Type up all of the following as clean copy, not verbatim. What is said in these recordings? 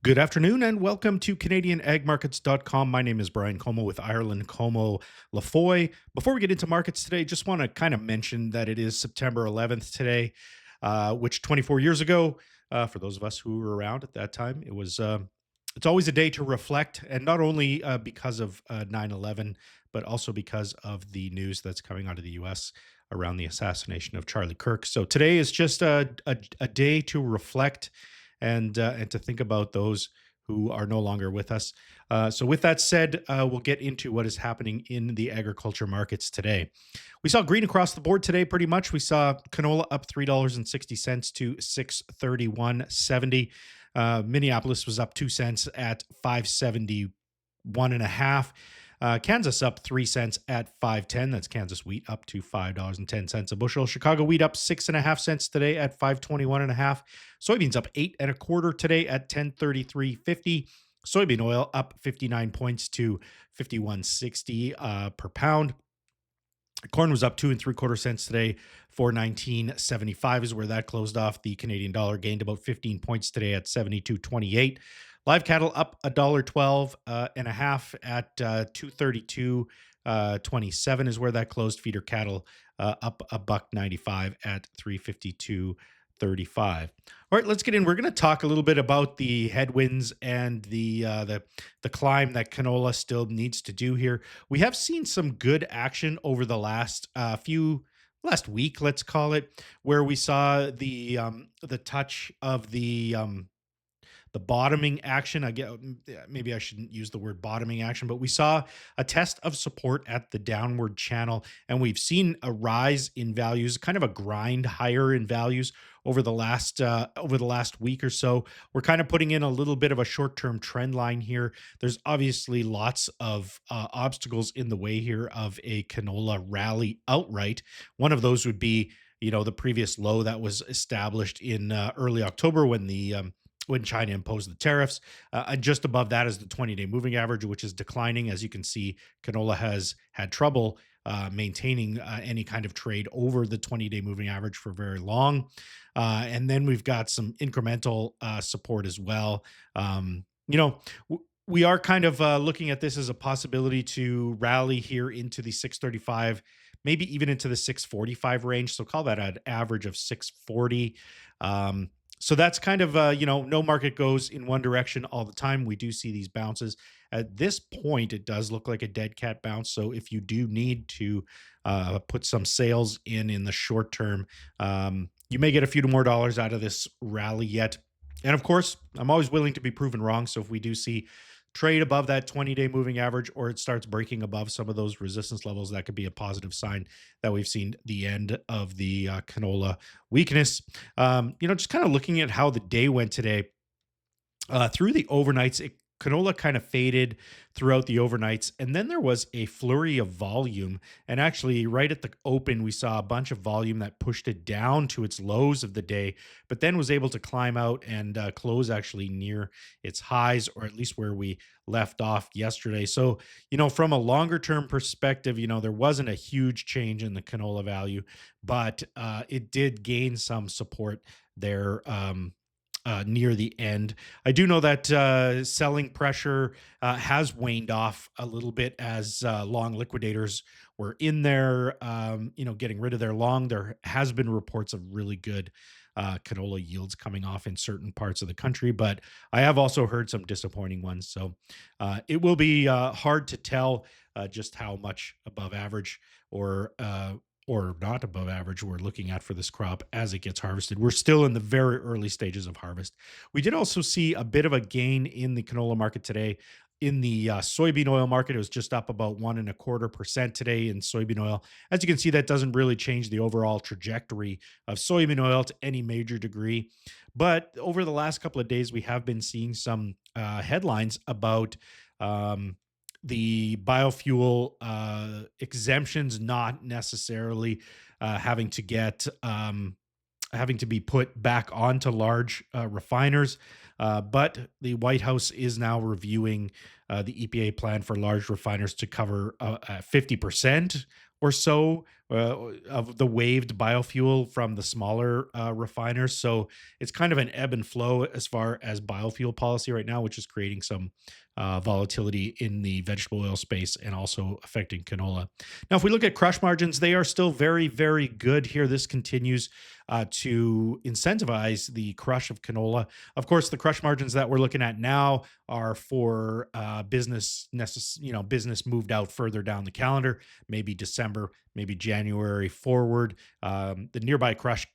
Good afternoon and welcome to CanadianAgMarkets.com. My name is Brian Como with Ireland Como Lafoy. Before we get into markets today, just want to kind of mention that it is September 11th today, which 24 years ago, for those of us who were around at that time, it's always a day to reflect, and not only because of 9/11, but also because of the news that's coming out of the U.S. around the assassination of Charlie Kirk. So today is just a day to reflect and to think about those who are no longer with us. So, with that said, we'll get into what is happening in the agriculture markets today. We saw green across the board today, pretty much. We saw canola up $3.60 to 631.70. Minneapolis was up 2 cents at 571 and a half. Kansas up 3 cents at 510. That's Kansas wheat up to $5.10 a bushel. Chicago wheat up 6.5 cents today at 521 and a half. Soybeans up 8.25 today at 1033.50. Soybean oil up 59 points to 51.60 per pound. Corn was up 2.75 cents today, 419.75 is where that closed off. The Canadian dollar gained about 15 points today at 72.28. Live cattle up $1.12 and a half at 232.27 is where that closed. Feeder cattle up a buck 95 at 352.35. All right, let's get in. We're going to talk a little bit about the headwinds and the climb that canola still needs to do here. We have seen some good action over the last week, let's call it, where we saw the touch of the bottoming action. I get maybe I shouldn't use the word bottoming action, but we saw a test of support at the downward channel, and we've seen a rise in values, kind of a grind higher in values over the last week or so. We're kind of putting in a little bit of a short-term trend line here. There's obviously lots of obstacles in the way here of a canola rally outright. One of those would be, the previous low that was established in early October when China imposed the tariffs. And just above that is the 20-day moving average, which is declining. As you can see, canola has had trouble maintaining any kind of trade over the 20-day moving average for very long. And then we've got some incremental support as well. We are kind of looking at this as a possibility to rally here into the 635, maybe even into the 645 range. So call that an average of 640. So that's kind of, no market goes in one direction all the time. We do see these bounces. At this point, it does look like a dead cat bounce. So if you do need to put some sales in the short term, you may get a few more dollars out of this rally yet. And of course, I'm always willing to be proven wrong. So if we do see trade above that 20-day moving average, or it starts breaking above some of those resistance levels, that could be a positive sign that we've seen the end of the canola weakness. Just kind of looking at how the day went today, through the overnights, canola kind of faded throughout the overnights, and then there was a flurry of volume. And actually, right at the open, we saw a bunch of volume that pushed it down to its lows of the day, but then was able to climb out and close actually near its highs, or at least where we left off yesterday. So, from a longer term perspective, there wasn't a huge change in the canola value, but it did gain some support there. Near the end, I do know that selling pressure has waned off a little bit as long liquidators were in there, getting rid of their long. There has been reports of really good canola yields coming off in certain parts of the country, but I have also heard some disappointing ones. So it will be hard to tell just how much above average or not above average we're looking at for this crop as it gets harvested. We're still in the very early stages of harvest. We did also see a bit of a gain in the canola market today. In the soybean oil market, it was just up about 1.25% today in soybean oil. As you can see, that doesn't really change the overall trajectory of soybean oil to any major degree. But over the last couple of days, we have been seeing some headlines about um, the biofuel exemptions not necessarily having to be put back onto large refiners. But the White House is now reviewing the EPA plan for large refiners to cover 50% or so of the waived biofuel from the smaller refiners. So it's kind of an ebb and flow as far as biofuel policy right now, which is creating some volatility in the vegetable oil space and also affecting canola. Now, if we look at crush margins, they are still very, very good here. This continues to incentivize the crush of canola. Of course, the crush margins that we're looking at now are for business moved out further down the calendar, maybe December, maybe January forward. The nearby crush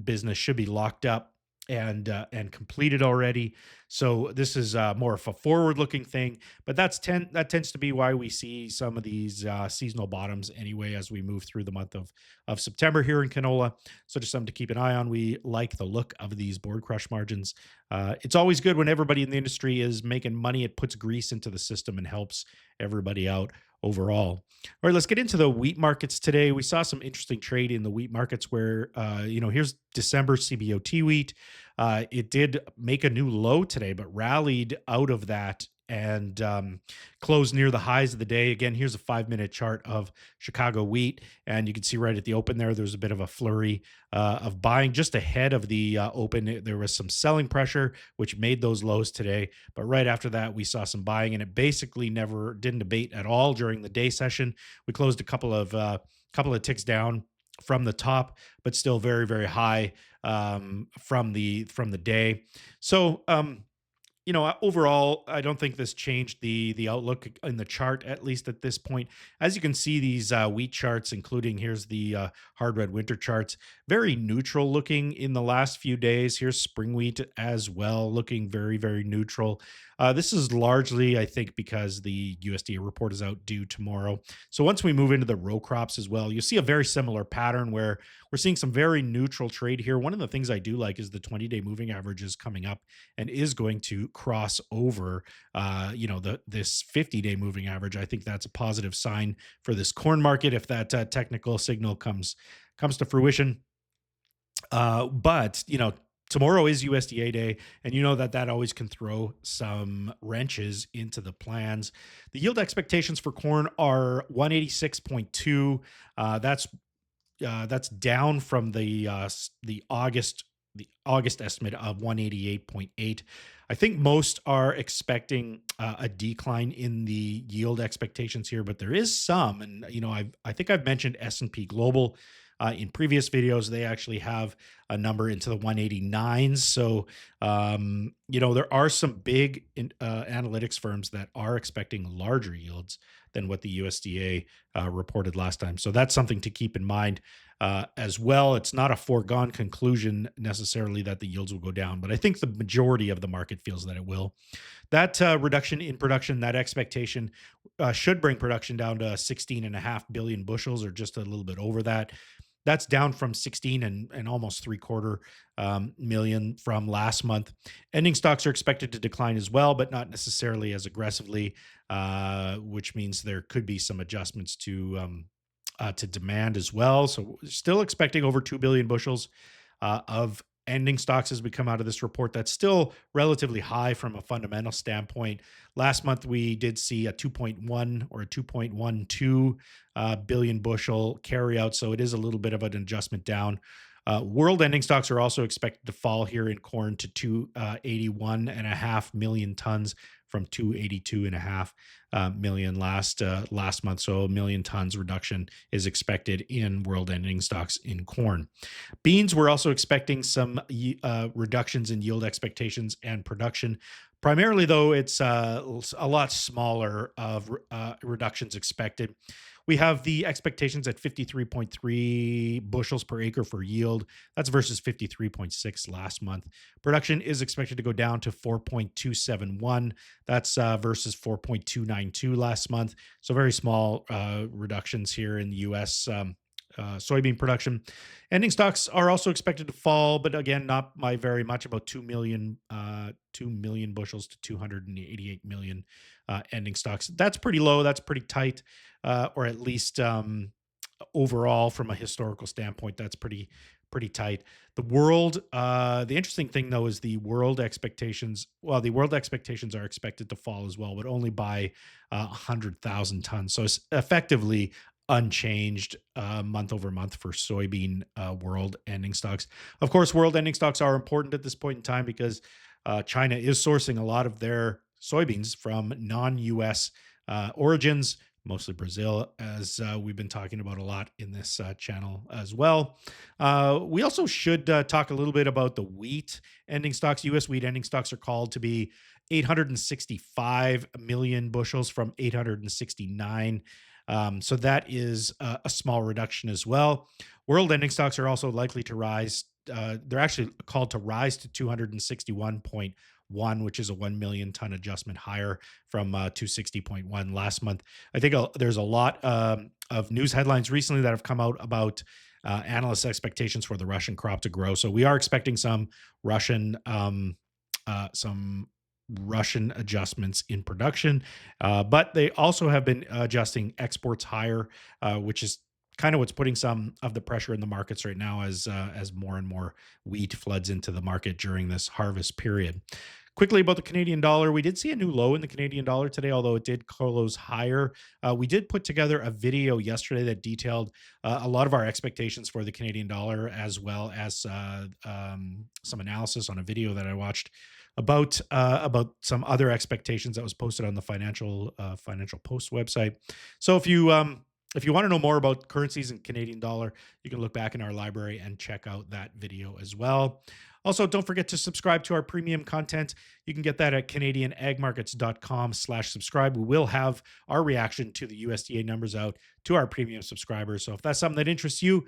business should be locked up and completed already. So this is more of a forward-looking thing, but that tends to be why we see some of these seasonal bottoms anyway as we move through the month of September here in canola. So just something to keep an eye on. We like the look of these board crush margins. It's always good when everybody in the industry is making money. It puts grease into the system and helps everybody out overall. All right, let's get into the wheat markets today. We saw some interesting trade in the wheat markets where, here's December CBOT wheat. It did make a new low today, but rallied out of that and closed near the highs of the day. Again, here's a 5-minute chart of Chicago wheat. And you can see right at the open there's a bit of a flurry of buying just ahead of the open. There was some selling pressure, which made those lows today. But right after that, we saw some buying, and it basically never didn't abate at all during the day session. We closed a couple of ticks down from the top, but still very, very high from the day. So overall, I don't think this changed the outlook in the chart, at least at this point. As you can see, these wheat charts, including here's the hard red winter charts, very neutral looking in the last few days. Here's spring wheat as well, looking very, very neutral. This is largely, I think, because the USDA report is out due tomorrow. So once we move into the row crops as well, you'll see a very similar pattern where we're seeing some very neutral trade here. One of the things I do like is the 20-day moving average is coming up and is going to cross over, this 50-day moving average. I think that's a positive sign for this corn market if that technical signal comes to fruition. But tomorrow is USDA day, and that always can throw some wrenches into the plans. The yield expectations for corn are 186.2. That's down from the August estimate of 188.8. I think most are expecting a decline in the yield expectations here, but there is some, and I think I've mentioned S&P Global in previous videos. They actually have a number into the 189s. So there are some big analytics firms that are expecting larger yields than what the USDA reported last time. So that's something to keep in mind as well. It's not a foregone conclusion necessarily that the yields will go down, but I think the majority of the market feels that it will. That reduction in production, that expectation should bring production down to 16.5 billion bushels, or just a little bit over that. That's down from 16 and almost 3/4 million from last month. Ending stocks are expected to decline as well, but not necessarily as aggressively, which means there could be some adjustments to demand as well. So still expecting over 2 billion bushels of ending stocks as we come out of this report. That's still relatively high from a fundamental standpoint. Last month, we did see a 2.1 or a 2.12 billion bushel carryout. So it is a little bit of an adjustment down. World ending stocks are also expected to fall here in corn to 281.5 million tons from 282.5 million last month. So a million tons reduction is expected in world ending stocks in corn. Beans, we're also expecting some reductions in yield expectations and production. Primarily, though, it's a lot smaller of reductions expected. We have the expectations at 53.3 bushels per acre for yield. That's versus 53.6 last month. Production is expected to go down to 4.271. That's versus 4.292 last month. So very small reductions here in the U.S. Soybean production. Ending stocks are also expected to fall, but again, not by very much, about 2 million bushels to 288 million ending stocks. That's pretty low. That's pretty tight, or at least overall from a historical standpoint, that's pretty pretty tight. The interesting thing though is the world expectations. Well, the world expectations are expected to fall as well, but only by 100,000 tons. So it's effectively unchanged month over month for soybean world ending stocks. Of course, world ending stocks are important at this point in time because China is sourcing a lot of their soybeans from non-U.S. Origins, mostly Brazil, as we've been talking about a lot in this channel as well. We also should talk a little bit about the wheat ending stocks. U.S. wheat ending stocks are called to be 865 million bushels from 869. So that is a small reduction as well. World ending stocks are also likely to rise. They're actually called to rise to 261.1, which is a 1 million ton adjustment higher from 260.1 last month. I think there's a lot of news headlines recently that have come out about analysts' expectations for the Russian crop to grow. So we are expecting Russian some Russian adjustments in production, but they also have been adjusting exports higher, which is kind of what's putting some of the pressure in the markets right now as more and more wheat floods into the market during this harvest period. Quickly about the Canadian dollar, we did see a new low in the Canadian dollar today, although it did close higher. We did put together a video yesterday that detailed a lot of our expectations for the Canadian dollar, as well as some analysis on a video that I watched about some other expectations that was posted on the Financial Post website. So if you want to know more about currencies and Canadian dollar, you can look back in our library and check out that video as well. Also, don't forget to subscribe to our premium content. You can get that at canadianagmarkets.com/subscribe. We will have our reaction to the USDA numbers out to our premium subscribers. So if that's something that interests you,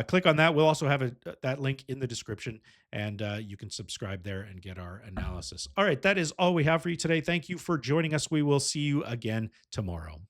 click on that. We'll also have that link in the description, and you can subscribe there and get our analysis. All right, that is all we have for you today. Thank you for joining us. We will see you again tomorrow.